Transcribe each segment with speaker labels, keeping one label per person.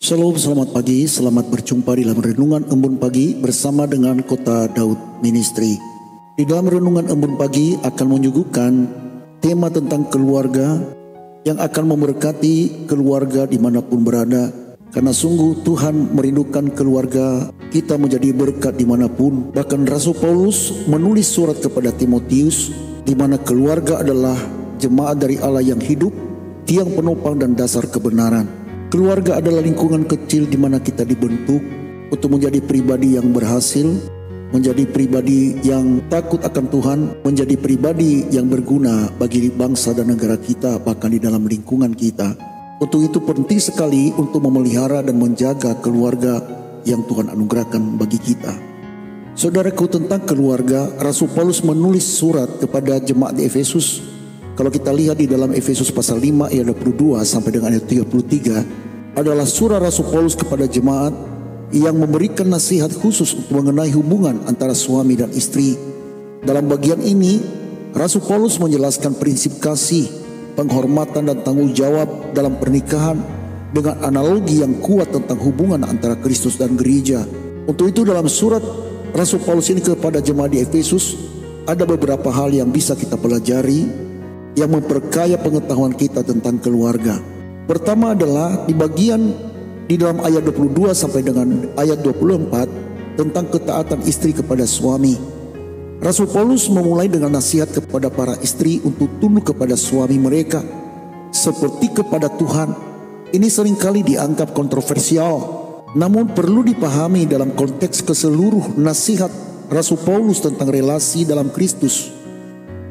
Speaker 1: Shalom, selamat pagi, selamat berjumpa di dalam Renungan Embun Pagi bersama dengan Kota Daud Ministry. Di dalam Renungan Embun Pagi akan menyuguhkan tema tentang keluarga yang akan memberkati keluarga dimanapun berada. Karena sungguh Tuhan merindukan keluarga kita menjadi berkat dimanapun. Bahkan Rasul Paulus menulis surat kepada Timotius, di mana keluarga adalah jemaat dari Allah yang hidup, tiang penopang dan dasar kebenaran. Keluarga adalah lingkungan kecil di mana kita dibentuk untuk menjadi pribadi yang berhasil, menjadi pribadi yang takut akan Tuhan, menjadi pribadi yang berguna bagi bangsa dan negara kita, bahkan di dalam lingkungan kita. Untuk itu penting sekali untuk memelihara dan menjaga keluarga yang Tuhan anugerahkan bagi kita. Saudaraku, tentang keluarga, Rasul Paulus menulis surat kepada jemaat di Efesus. Kalau kita lihat di dalam Efesus pasal 5 ayat 22 sampai dengan ayat 33 adalah surah Rasul Paulus kepada jemaat yang memberikan nasihat khusus untuk mengenai hubungan antara suami dan istri. Dalam bagian ini Rasul Paulus menjelaskan prinsip kasih, penghormatan dan tanggung jawab dalam pernikahan dengan analogi yang kuat tentang hubungan antara Kristus dan gereja. Untuk itu dalam surat Rasul Paulus ini kepada jemaat di Efesus ada beberapa hal yang bisa kita pelajari yang memperkaya pengetahuan kita tentang keluarga. Pertama adalah di bagian di dalam ayat 22 sampai dengan ayat 24 tentang ketaatan istri kepada suami. Rasul Paulus memulai dengan nasihat kepada para istri untuk tunduk kepada suami mereka seperti kepada Tuhan. Ini seringkali dianggap kontroversial, namun perlu dipahami dalam konteks keseluruh nasihat Rasul Paulus tentang relasi dalam Kristus.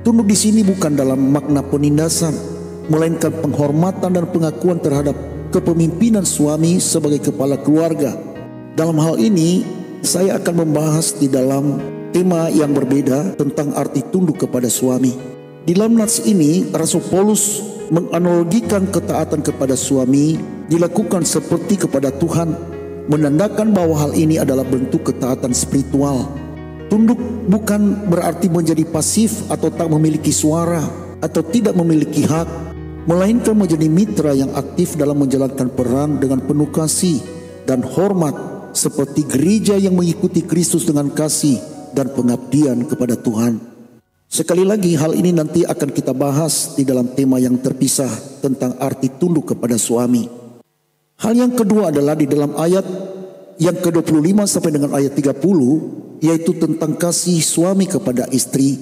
Speaker 1: Tunduk di sini bukan dalam makna penindasan, melainkan penghormatan dan pengakuan terhadap kepemimpinan suami sebagai kepala keluarga. Dalam hal ini, saya akan membahas di dalam tema yang berbeda tentang arti tunduk kepada suami. Di dalam nats ini, Rasul Paulus menganalogikan ketaatan kepada suami dilakukan seperti kepada Tuhan, menandakan bahwa hal ini adalah bentuk ketaatan spiritual. Tunduk bukan berarti menjadi pasif atau tak memiliki suara atau tidak memiliki hak, melainkan menjadi mitra yang aktif dalam menjalankan peran dengan penuh kasih dan hormat seperti gereja yang mengikuti Kristus dengan kasih dan pengabdian kepada Tuhan. Sekali lagi hal ini nanti akan kita bahas di dalam tema yang terpisah tentang arti tunduk kepada suami. Hal yang kedua adalah di dalam ayat yang ke-25 sampai dengan ayat 30, yaitu tentang kasih suami kepada istri.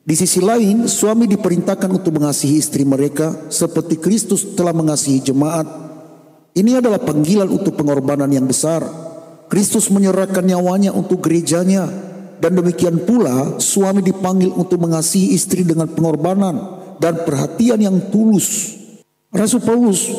Speaker 1: Di sisi lain, suami diperintahkan untuk mengasihi istri mereka seperti Kristus telah mengasihi jemaat. Ini adalah panggilan untuk pengorbanan yang besar. Kristus menyerahkan nyawanya untuk gerejanya, dan demikian pula suami dipanggil untuk mengasihi istri dengan pengorbanan dan perhatian yang tulus. Rasul Paulus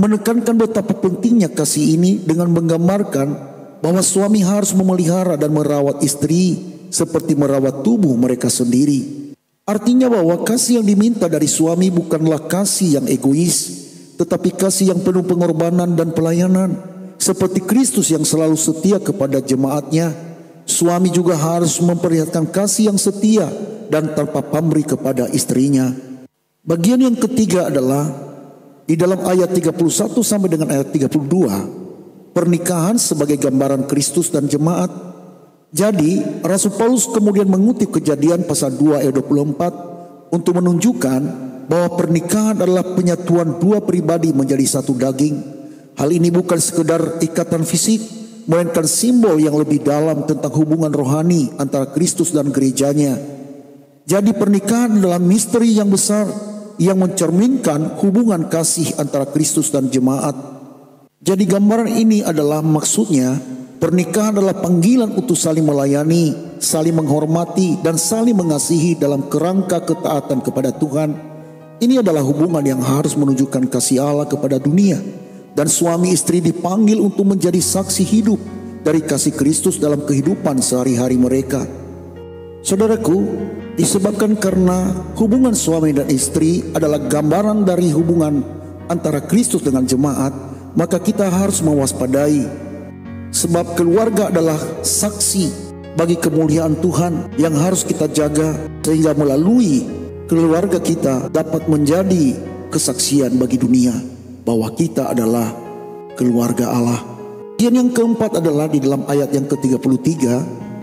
Speaker 1: menekankan betapa pentingnya kasih ini dengan menggambarkan bahwa suami harus memelihara dan merawat istri seperti merawat tubuh mereka sendiri. Artinya bahwa kasih yang diminta dari suami bukanlah kasih yang egois, tetapi kasih yang penuh pengorbanan dan pelayanan. Seperti Kristus yang selalu setia kepada jemaatnya, suami juga harus memperlihatkan kasih yang setia dan tanpa pamrih kepada istrinya. Bagian yang ketiga adalah di dalam ayat 31 sampai dengan ayat 32, pernikahan sebagai gambaran Kristus dan jemaat. Jadi Rasul Paulus kemudian mengutip Kejadian pasal 2 ayat 24 untuk menunjukkan bahwa pernikahan adalah penyatuan dua pribadi menjadi satu daging. Hal ini bukan sekedar ikatan fisik, melainkan simbol yang lebih dalam tentang hubungan rohani antara Kristus dan gerejanya. Jadi pernikahan adalah misteri yang besar yang mencerminkan hubungan kasih antara Kristus dan jemaat. Jadi gambaran ini adalah maksudnya pernikahan adalah panggilan untuk saling melayani, saling menghormati dan saling mengasihi dalam kerangka ketaatan kepada Tuhan. Ini adalah hubungan yang harus menunjukkan kasih Allah kepada dunia, dan suami istri dipanggil untuk menjadi saksi hidup dari kasih Kristus dalam kehidupan sehari-hari mereka. Saudaraku, disebabkan karena hubungan suami dan istri adalah gambaran dari hubungan antara Kristus dengan jemaat, maka kita harus mewaspadai. Sebab keluarga adalah saksi bagi kemuliaan Tuhan yang harus kita jaga, sehingga melalui keluarga kita dapat menjadi kesaksian bagi dunia bahwa kita adalah keluarga Allah. Bagian yang keempat adalah di dalam ayat yang ke-33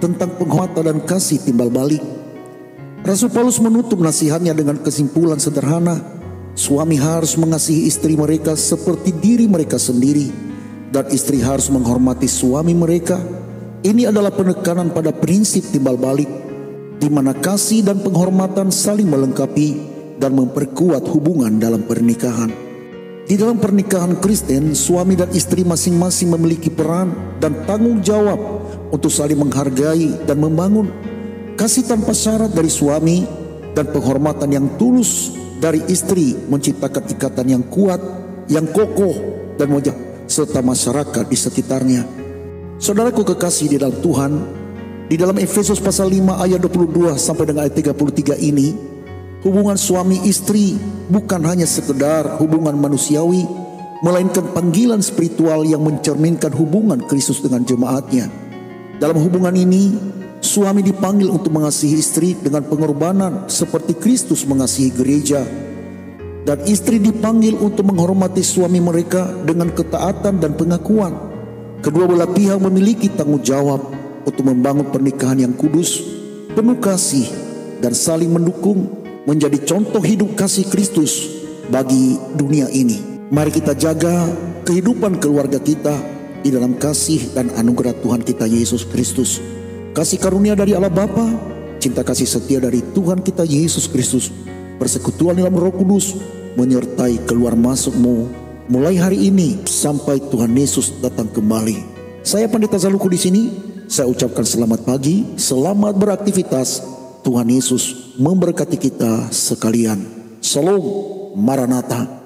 Speaker 1: tentang penghormatan dan kasih timbal balik. Rasul Paulus menutup nasihatnya dengan kesimpulan sederhana, suami harus mengasihi istri mereka seperti diri mereka sendiri, dan istri harus menghormati suami mereka. Ini adalah penekanan pada prinsip timbal balik, di mana kasih dan penghormatan saling melengkapi dan memperkuat hubungan dalam pernikahan. Di dalam pernikahan Kristen, suami dan istri masing-masing memiliki peran dan tanggung jawab untuk saling menghargai dan membangun. Kasih tanpa syarat dari suami dan penghormatan yang tulus dari istri menciptakan ikatan yang kuat, yang kokoh dan wajah serta masyarakat di sekitarnya. Saudaraku kekasih di dalam Tuhan, di dalam Efesus pasal 5 ayat 22 sampai dengan ayat 33 ini, hubungan suami istri bukan hanya sekedar hubungan manusiawi, melainkan panggilan spiritual yang mencerminkan hubungan Kristus dengan jemaatnya. Dalam hubungan ini, suami dipanggil untuk mengasihi istri dengan pengorbanan seperti Kristus mengasihi gereja. Dan istri dipanggil untuk menghormati suami mereka dengan ketaatan dan pengakuan. Kedua belah pihak memiliki tanggung jawab untuk membangun pernikahan yang kudus, penuh kasih, dan saling mendukung menjadi contoh hidup kasih Kristus bagi dunia ini. Mari kita jaga kehidupan keluarga kita di dalam kasih dan anugerah Tuhan kita Yesus Kristus. Kasih karunia dari Allah Bapa, cinta kasih setia dari Tuhan kita Yesus Kristus, persekutuan dalam Roh Kudus menyertai keluar masukmu mulai hari ini sampai Tuhan Yesus datang kembali. Saya Pendeta Zaluku di sini. Saya ucapkan selamat pagi, selamat beraktivitas. Tuhan Yesus memberkati kita sekalian. Shalom, Maranatha.